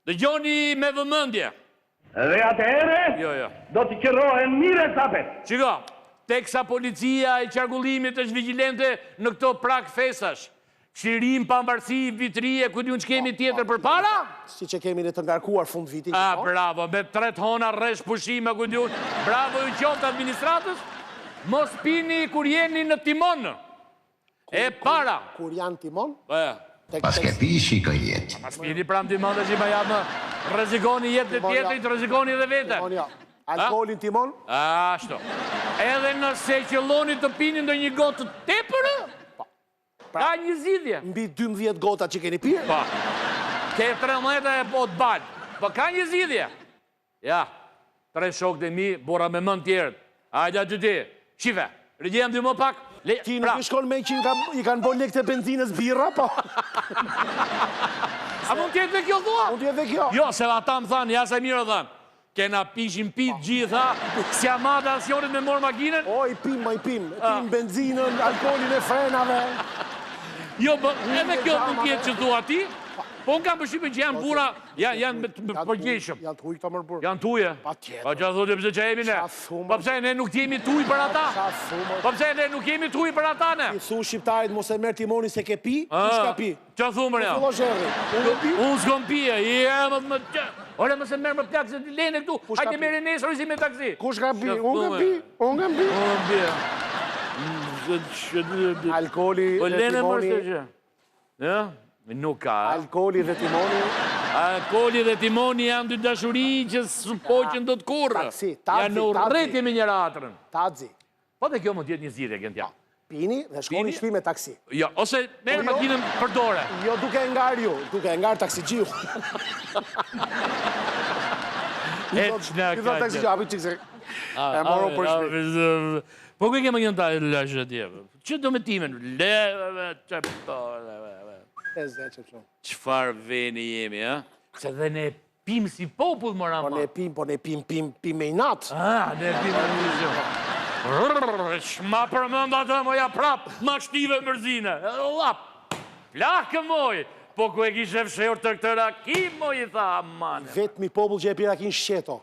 Dëgjoni me vëmendje. Dhe atëhere, Jo. do të qërohen mire sapet. Shiko, teksa policia e qarkullimit është vigjilente në këto prak fesash, qirim, pambarësi, vitrie, ku diun që kemi tjetër për para? Si që kemi në të ngarkuar fund vitin. Bravo, me 3 tona rresh pushime, ku diun. Bravo ju qoftë administratës, mos pini kur jeni në timon. E para. Kur janë timon? Pas ke pi shikoj jetë. Mas pini pram timon dhe që ma jamë rrezikoni jetë të tjetërit, rrezikoni dhe vete. Alkoholin timon? Ashtu. Edhe nëse qëlloni të pini ndonjë gotë të tepërë, ka një zgjidhje. Mbi 12 gota që keni pirë? Po. Ke 13 e po të balë. Po ka një zgjidhje. Ja, 3 shokët e mi, bora me mend tjerët. Hajde aty ti. Shife, rigjem dy më pak. Ti nuk i shkon me që i kanë bo lekët e benzinës birra, po? A mund tjetë dhe kjo thua? Mund tjetë dhe kjo. Jo, se ata më thanë, ja se mirë thanë. Kena pishin pit gjitha, si amada asionit me morë makinën. O, i pim, i pim benzinën, alkoholin e frenave. Jo, edhe kjo mund tjetë që thua ti, po unë kam përshqipin që janë bura, janë përgjeshëm. Janë të huj këta mërë burë. Janë tuje. Pa tjetë. Pa që a thotë pëse që jemi ne. Pa pëse ne nuk jemi tuj për ata. Pa pëse ne nuk jemi tuj për ata ne. I thu shqiptarit mos e merë timoni se ke pi, kush ka pi? Që a thumër ja? Unë s'kom pia, jemët më të... Ore më se merë më plakë se të lene këtu. Hajde merë e nesër si me taksi. Kush ka pi? Unë ka pi. Unë ka pi. Alkoholi dhe timoni. Ja? Nuk ka. Alkoholi dhe timoni. Alkoholi dhe timoni janë dy dashuri që së poqen do të kurrë. Janë në urrëti me njëra atrën. Tazi. Po dhe kjo më tjetë një zgjidhje kënë tja. Pini dhe shkoni shpi me taksi. Jo, ose merë makinën për dore. Jo, duke e ngarë ju. Duke e ngarë taksi gjiu. I thot taksi gjiu, api qikse. E moro për shpi. Po kë ke makinën ta e lashë atje? Që do me timen? Qfar veni jemi, ha? Se dhe ne pim si popull, mora ma. Po ne pim me inat. Ne pim me inat. Shma përmënda të moja prap, ma shtive mërzine. Lap, plakë moj. Po ku e kishe fsheur të këtë rakim, moj, i tha, amane. Vetë mi popull që e pira kin shqeto.